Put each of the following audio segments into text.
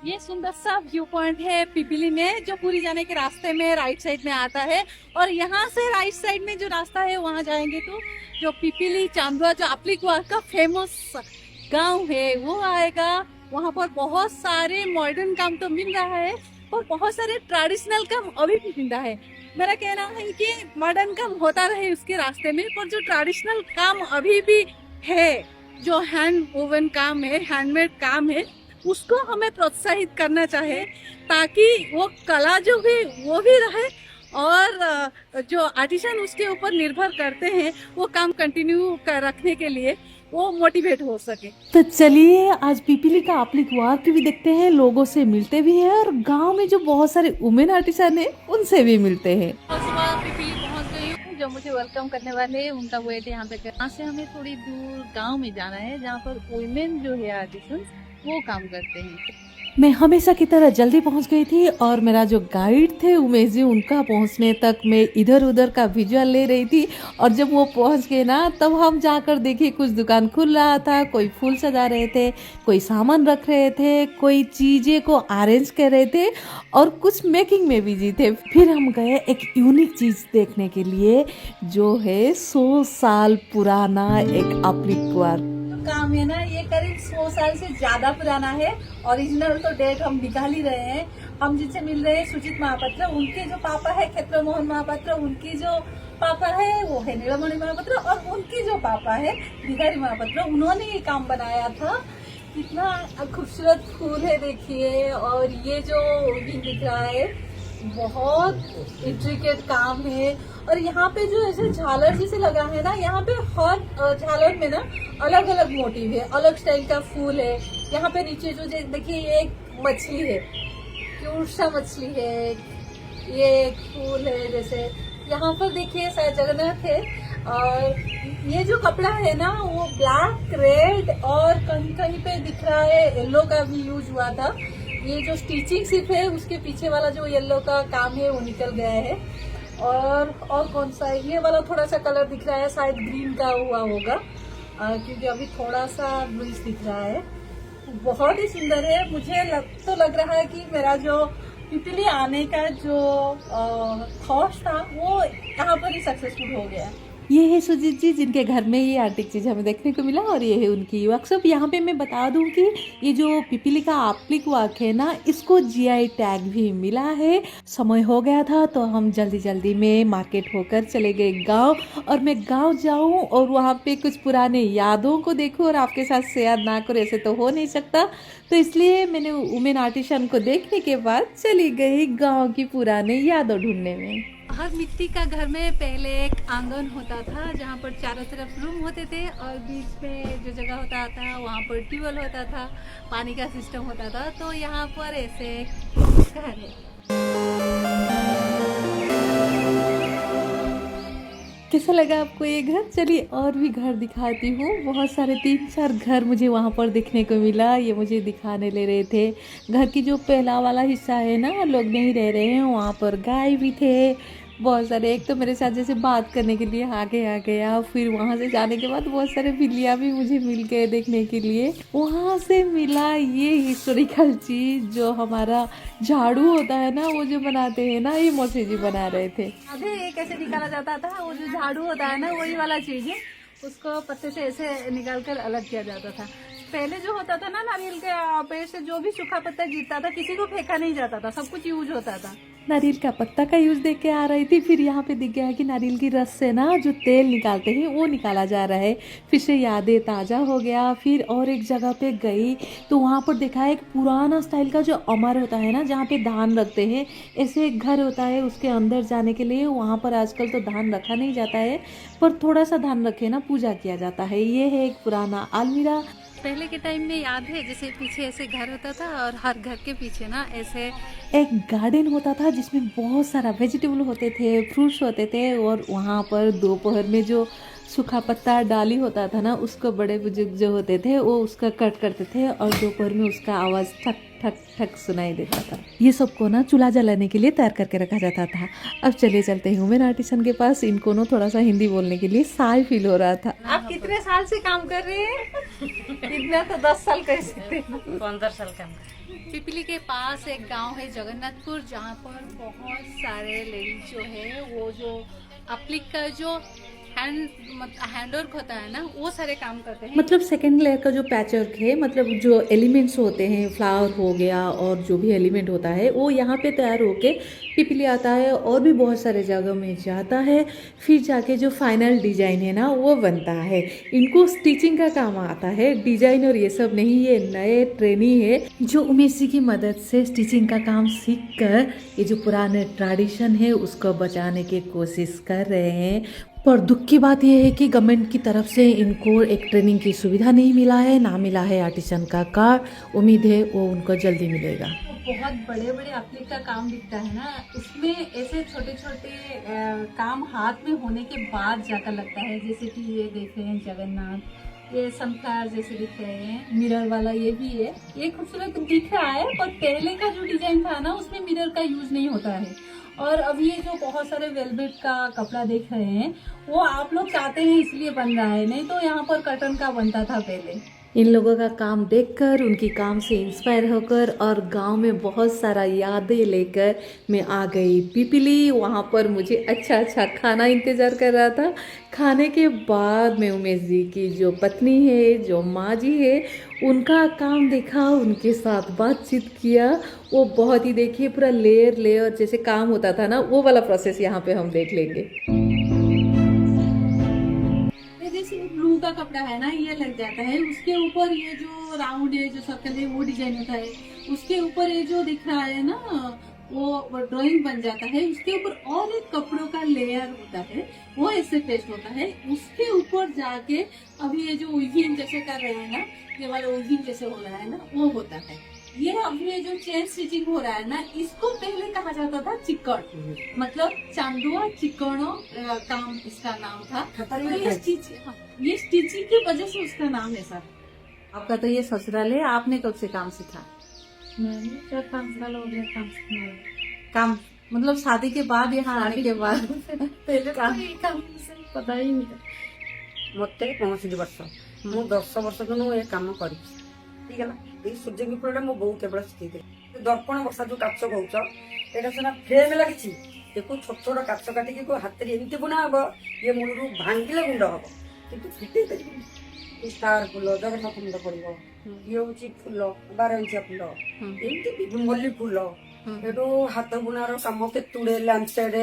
ये सुंदर सा व्यू पॉइंट है पिपीली में, जो पूरी जाने के रास्ते में राइट साइड में आता है। और यहाँ से राइट साइड में जो रास्ता है वहाँ जाएंगे तो जो पिपीली चांदवा जो अप्लिकवार का फेमस गांव है वो आएगा। वहाँ पर बहुत सारे मॉडर्न काम तो मिल रहा है और बहुत सारे ट्रेडिशनल काम अभी भी मिल रहा है। मेरा कहना है कि मॉडर्न काम होता रहे उसके रास्ते में, पर जो ट्रेडिशनल काम अभी भी है, जो हैंड वोवन काम है, हैंडमेड काम है, उसको हमें प्रोत्साहित करना चाहे ताकि वो कला जो भी वो भी रहे और जो आर्टिसन उसके ऊपर निर्भर करते हैं वो काम कंटिन्यू कर रखने के लिए वो मोटिवेट हो सके। तो चलिए आज पिपीली का अप्लिकवार भी देखते हैं, लोगों से मिलते भी हैं और गांव में जो बहुत सारे वुमेन आर्टिसन हैं उनसे भी मिलते हैं। और सुबह पिपीली पहुंच गई हूँ, जो मुझे वेलकम करने वाले हैं उनका वेट यहाँ पे यहाँ से हमें थोड़ी दूर गांव में जाना है जहाँ पर वुमेन जो है आर्टिसन वो काम करते हैं। मैं हमेशा की तरह जल्दी पहुंच गई थी और मेरा जो गाइड थे उमेश जी, उनका पहुंचने तक मैं इधर उधर का विजुअल ले रही थी। और जब वो पहुंच गए ना तब हम जाकर देखे कुछ दुकान खुल रहा था, कोई फूल सजा रहे थे, कोई सामान रख रहे थे, कोई चीज़ें को अरेंज कर रहे थे और कुछ मेकिंग में बिजी थे। फिर हम गए एक यूनिक चीज़ देखने के लिए जो है 100 साल पुराना एक अप्लिकवार काम है ना, ये करीब 100 साल से ज्यादा पुराना है। ओरिजिनल तो डेट हम निकाल ही रहे हैं। हम जिनसे मिल रहे हैं सुजीत महापात्र, उनके जो पापा है क्षेत्र मोहन महापात्र, उनकी जो पापा है वो है नीलमणि महापात्र और उनकी जो पापा है बिहारी महापात्र, उन्होंने ये काम बनाया था। कितना खूबसूरत फूल है देखिए। और ये जो दिख रहा है बहुत इंट्रिकेट काम है। और यहाँ पे जो ऐसे झालर जैसे लगा है ना, यहाँ पे हर झालर में ना अलग अलग मोटिव है, अलग स्टाइल का फूल है। यहाँ पे नीचे जो देखिए ये एक मछली है, क्यूट सा मछली है, ये एक फूल है जैसे। यहाँ पर देखिए शायद जगन्नाथ है। और ये जो कपड़ा है ना वो ब्लैक, रेड और कहीं कहीं पे दिख रहा है येलो का भी यूज हुआ था। ये जो स्टिचिंग सिर्फ है उसके पीछे वाला जो येलो का काम है वो निकल गया है। और कौन सा है ये वाला, थोड़ा सा कलर दिख रहा है, शायद ग्रीन का हुआ होगा क्योंकि अभी थोड़ा सा ब्लूइश दिख रहा है। बहुत ही सुंदर है। मुझे लग रहा है कि मेरा जो पिपीली आने का जो थॉट था वो यहाँ पर ही सक्सेसफुल हो गया। ये है सुजीत जी जिनके घर में ये आर्टिक चीज़ हमें देखने को मिला और ये है उनकी वर्कशॉप। यहाँ पे मैं बता दूं कि ये जो पिपीली का अप्लिक वर्क है ना, इसको जीआई टैग भी मिला है। समय हो गया था तो हम जल्दी जल्दी में मार्केट होकर चले गए गांव। और मैं गांव जाऊं और वहाँ पे कुछ पुराने यादों को देखूं और आपके साथ शेयर ना करूं ऐसे तो हो नहीं सकता। तो इसलिए मैंने वुमेन आर्टिशन को देखने के बाद चली गई गाँव की पुराने यादों ढूंढने में। हर मिट्टी का घर में पहले एक आंगन होता था जहाँ पर चारों तरफ रूम होते थे और बीच में जो जगह होता था वहाँ पर ट्यूबवेल होता था, पानी का सिस्टम होता था। तो यहाँ पर ऐसे घर है। कैसा लगा आपको ये घर? चलिए और भी घर दिखाती हूँ। बहुत सारे 3-4 घर मुझे वहाँ पर देखने को मिला। ये मुझे दिखाने ले रहे थे। घर की जो पहला वाला हिस्सा है ना, लोग नहीं रह रहे हैं, वहाँ पर गाय भी थे बहुत सारे। एक तो मेरे साथ जैसे बात करने के लिए आगे आ गया। फिर वहाँ से जाने के बाद बहुत सारे बिल्लियाँ भी मुझे मिल गए देखने के लिए। वहाँ से मिला ये हिस्टोरिकल चीज़ जो हमारा झाड़ू होता है ना, वो जो बनाते हैं ना, ये मौसी जी बना रहे थे। अभी ये कैसे निकाला जाता था, वो जो झाड़ू होता है ना वही वाला चीज है, उसको पत्ते से ऐसे निकाल कर अलग किया जाता था। पहले जो होता था ना, नारियल के पेड़ से जो भी सूखा पत्ता गिरता था किसी को फेंका नहीं जाता था, सब कुछ यूज होता था। नारियल का पत्ता का यूज देख के आ रही थी। फिर यहाँ पे दिख गया है कि नारियल की रस से ना जो तेल निकालते हैं वो निकाला जा रहा है। फिर से यादें ताज़ा हो गया। फिर और एक जगह पे गई तो वहाँ पर देखा एक पुराना स्टाइल का जो अमर होता है ना, जहाँ पे धान रखते हैं, ऐसे एक घर होता है। उसके अंदर जाने के लिए वहाँ पर आजकल तो धान रखा नहीं जाता है, पर थोड़ा सा धान रखे ना पूजा किया जाता है। ये है एक पुराना अलमीरा। पहले के टाइम में याद है जैसे पीछे ऐसे घर होता था और हर घर के पीछे ना ऐसे एक गार्डन होता था जिसमें बहुत सारा वेजिटेबल होते थे, फ्रूट्स होते थे। और वहाँ पर दोपहर में जो सूखा पत्ता डाली होता था ना, उसको बड़े बुजुर्ग जो होते थे वो उसका कट करते थे और दोपहर में उसका आवाज़ ठक ठक ठक सुनाई देता था। ये सबको ना चूल्हा जलाने के लिए तैयार करके रखा जाता था। अब चले चलते हूँ मैं आर्टिसन के पास। इनको ना थोड़ा सा हिंदी बोलने के लिए शाय फील हो रहा था। आप कितने साल से काम कर रहे हैं? इतना तो 10 साल कह सकते हैं। 15 साल काम कर। पिपली के पास एक गांव है जगन्नाथपुर, जहाँ पर बहुत सारे लेडीज जो है वो जो एप्लिक का जो हैंडवर्क होता है ना, वो सारे काम करते हैं। मतलब सेकेंड लेयर का जो पैचवर्क है, मतलब जो एलिमेंट्स होते हैं, फ्लावर हो गया और जो भी एलिमेंट होता है वो यहाँ पे तैयार होके पिपली आता है और भी बहुत सारे जगह में जाता है। फिर जाके जो फाइनल डिजाइन है ना वो बनता है। इनको स्टिचिंग का काम आता है, डिजाइन और ये सब नहीं। ये नए ट्रेनी है जो उमेश जी की मदद से स्टिचिंग का काम सीख कर ये जो पुराने ट्रेडिशन है उसको बचाने की कोशिश कर रहे हैं। पर दुख की बात यह है कि गवर्नमेंट की तरफ से इनको एक ट्रेनिंग की सुविधा नहीं मिला है, ना मिला है आर्टिसन का कार्ड। उम्मीद है वो उनको जल्दी मिलेगा। बहुत बड़े बड़े एप्लिक का काम दिखता है ना, उसमें ऐसे छोटे छोटे काम हाथ में होने के बाद जाकर लगता है। जैसे कि ये देख रहे हैं जगन्नाथ, ये सनफ्लावर जैसे दिख रहे हैं, मिरर वाला ये भी है। ये खूबसूरत दिख रहा है, पर पहले का जो डिजाइन था ना उसमें मिरर का यूज नहीं होता है। और अब ये जो बहुत सारे वेलवेट का कपड़ा देख रहे हैं वो आप लोग चाहते हैं इसलिए बन रहा है, नहीं तो यहाँ पर कटन का बनता था पहले। इन लोगों का काम देखकर, उनकी काम से इंस्पायर होकर और गांव में बहुत सारा यादें लेकर मैं आ गई पिपली। वहां पर मुझे अच्छा अच्छा खाना इंतज़ार कर रहा था। खाने के बाद मैं उमेश जी की जो पत्नी है, जो माँ जी है, उनका काम देखा, उनके साथ बातचीत किया। वो बहुत ही, देखिए पूरा लेयर लेयर जैसे काम होता था ना, वो वाला प्रोसेस यहाँ पे हम देख लेंगे। जैसे ब्लू का कपड़ा है ना, ये लग जाता है, उसके ऊपर ये जो राउंड है, जो सर्कल है, वो डिजाइन होता है। उसके ऊपर ये जो दिख रहा है ना वो ड्राइंग बन जाता है। उसके ऊपर और एक कपड़ों का लेयर होता है, वो ऐसे पेस्ट होता है। उसके ऊपर जाके अभी ये जो उइविंग जैसे कर रहे हैं ना, ये वाला उइविंग जैसे हो रहा है ना, वो होता है। ये अभी ये जो चेन स्टिचिंग हो रहा है ना, इसको पहले कहा जाता था चिक्कड़, मतलब चांदुआ चिक्कड़ो काम इसका नाम था। तो ये स्टिचिंग की वजह से उसका नाम है सर। आपका तो ये ससुराल है, आपने कब से काम सीखा? मैंने 4-5 साल हो गया काम सीखने। काम मतलब शादी के बाद, यहाँ आने के बाद? पहले काम से पता ही नहीं था। मत 65 वर्ष मु 10 वर्ष दिन ये काम कर सूर्यकिरण मो बो केवल शिखी दर्पण बसा जो काच कौच एटा सीना फ्रेम लगी देखो छोट छोट काच काटिक हाथ में एमती बुना हम ये मूल भांगिले गुंड हम कि फिटे पारे स्टार फुल जगन्नाथ मुंड पड़ो ये हूँ फुल 12 इंचिया फुल एमती मल्ली फुल एटू हाथ बुणार कम केतुड़े लैंपसेड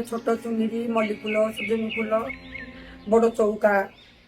छोट चुनरी मल्ली फुल सूर्यमुखी फुल बड़ चौका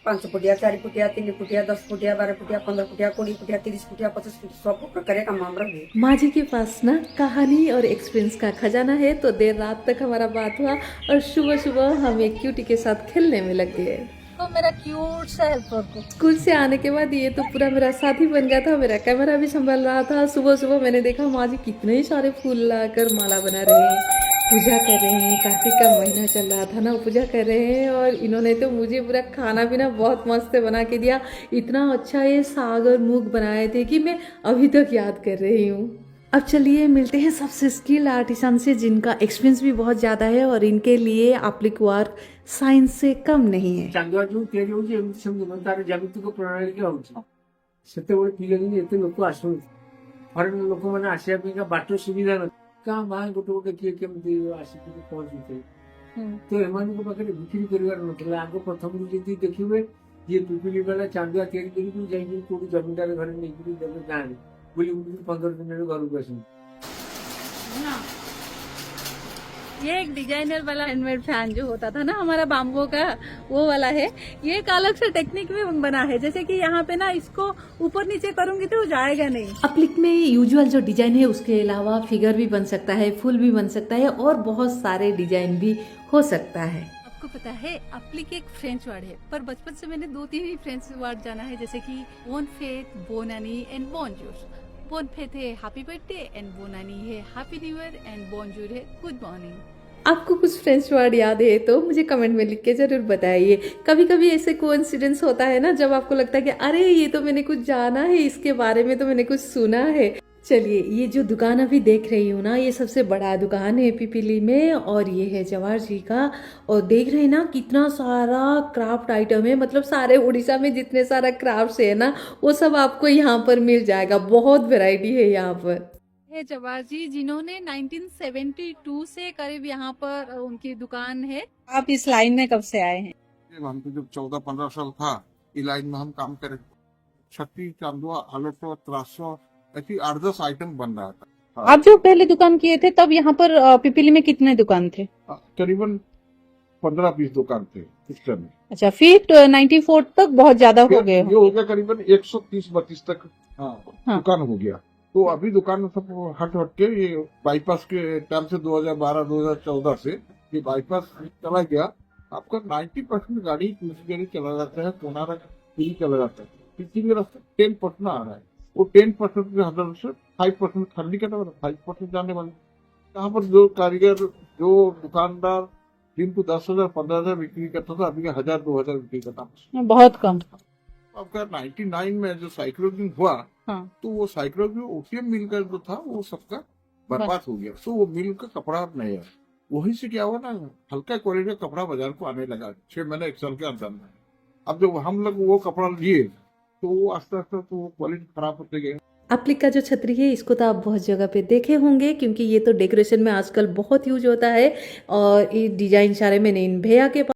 5 फुटिया 4 फुटिया 3 फुटिया 10 फुटिया 12 फुटिया 15 फुटिया 20 फुटिया 30 फुटिया 50 फुटिया सब प्रकार काम हमारा हुए। माँ जी के पास ना कहानी और एक्सपीरियंस का खजाना है। तो देर रात तक हमारा बात हुआ और सुबह सुबह हम एक क्यूटी के साथ खेलने में लग गए। तो मेरा क्यूट सा हेल्पर को स्कूल से आने के बाद ये तो पूरा मेरा साथी बन गया था, मेरा कैमरा भी संभाल रहा था। सुबह सुबह मैंने देखा माँ जी कितने सारे फूल लाकर माला बना रहे हैं, पूजा कर रहे हैं। कार्तिक का महीना चल रहा था ना, पूजा कर रहे हैं। और इन्होंने तो मुझे पूरा खाना पीना बहुत मस्त बना के दिया। इतना अच्छा ये साग और मूंग बनाए थे कि मैं अभी तक याद कर रही हूँ। अब चलिए मिलते हैं सबसे स्किल्ड आर्टिसन से जिनका एक्सपीरियंस भी बहुत ज़्यादा है और इनके लिए एप्लिक वर्क साइंस से कम नहीं है। चांदुआ जो तैयारी होଉଛି ଏମିତି ସେମିତି ତାର ଜ୍ୟାମିତିକ ପ୍ରଣାଳୀରେ ହେଉଛି। ସେତେବେଳେ ପିଲାଦିନେ ଏତେ ଲୋକ ଆସୁଛନ୍ତି, ଫରେନ୍ ଲୋକମାନେ ଆସିବା ପାଇଁକା ବାଟ ସୁବିଧା ନ କାଁ ଭାଁ ଗୋଟେ ଗୋଟେ କିଏ କେମିତି ଆସିକି ପହଞ୍ଚୁଥିଲେ। ତ ଏମାନଙ୍କ ପାଖରେ ବିକ୍ରି କରିବାର ନଥିଲା। ଆଗ ପ୍ରଥମରୁ ଯଦି ଦେଖିବେ ଯିଏ ପିପିଲି ବାଲା ଚାନ୍ଦୁଆ ତିଆରି କରିକି ଯାଇକି କୋଉଠି ଜମିଦାର ଘରେ ନେଇକିରି ଦେବେ ଗାଁରେ ବୁଲି ବୁଲି 15 ଦିନରେ ଘରକୁ ଆସନ୍ତି। ये एक डिजाइनर वाला हैंडमेड फैन जो होता था ना हमारा बाम्बो का, वो वाला है। ये एक अलग से टेक्निक में बना है, जैसे कि यहाँ पे ना इसको ऊपर नीचे करूंगी तो जाएगा नहीं। एप्लिक में यूजुअल जो डिजाइन है उसके अलावा फिगर भी बन सकता है, फूल भी बन सकता है और बहुत सारे डिजाइन भी हो सकता है। आपको पता है एप्लिक एक फ्रेंच वर्ड है, पर बचपन से मैंने 2-3 ही फ्रेंच वर्ड जाना है, जैसे कि bonne fete, bonne annee and bonjour. Bonne fete है हैप्पी बर्थडे एंड बोनानी है happy new year and bonjour है गुड मॉर्निंग। आपको कुछ फ्रेंच वर्ड याद है तो मुझे कमेंट में लिख के ज़रूर बताइए। कभी कभी ऐसे कोइंसिडेंस होता है ना, जब आपको लगता है कि अरे ये तो मैंने कुछ जाना है, इसके बारे में तो मैंने कुछ सुना है। चलिए, ये जो दुकान अभी देख रही हूँ ना, ये सबसे बड़ा दुकान है पिपीली में, और ये है जवाहर जी का। और देख रहे हैं ना कितना सारा क्राफ्ट आइटम है, मतलब सारे उड़ीसा में जितने सारा क्राफ्ट्स है ना, वो सब आपको यहाँ पर मिल जाएगा। बहुत वैरायटी है यहाँ पर। है जवाहर जी, जिन्होंने 1972 से करीब यहाँ पर उनकी दुकान है। आप इस लाइन में कब से आए हैं? हमको जब 14-15 साल था, इस लाइन में हम काम करे। छत्ती, चांदुआ, आलटो, त्रासो, ऐसी 8-10 आइटम बन रहा था। आप जो पहले दुकान किए थे तब यहाँ पर पिपीली में कितने दुकान थे? करीबन 15-20 दुकान थे उस समय। अच्छा, फिर 94 तक बहुत ज्यादा हो गए। ये हो गया करीबन 130-32 तक। हाँ, दुकान हो गया। तो अभी दुकान सब हट के ये बाईपास के टाइम से 2012-2014 से ये बाईपास चला गया। आपका 90% गाड़ी चला जाता है, कोनारक चला जाता है। पिछली में रास्ता 10% आ रहा है। वो 10% के अंदर से 5% खाली करने वाला, 5% जाने वाले। यहाँ पर जो कारीगर, जो दुकानदार दिन को 10,000 15,000 बिक्री करता था, अभी 1,000-2,000 बिक्री करता। बहुत कम। आपका 99 में जो साइक्लोन हुआ, हाँ। तो वो साइक्लोन ओटीएम मिल का जो था वो सबका बर्बाद हो गया। तो वो मिल का कपड़ा नहीं है। वही से क्या हुआ ना, हल्का क्वालिटी का कपड़ा बाजार को आने लगा 6 महीने 1 साल के अंदर में। अब जब हम लोग वो कपड़ा लिए तो वो आस्ते आस्ते तो वो क्वालिटी खराब होते गए। एप्लिक का जो छतरी है, इसको तो आप बहुत जगह पे देखे होंगे, क्योंकि ये तो डेकोरेशन में आजकल बहुत यूज होता है। और ये डिजाइन सारे मैंने इन भैया के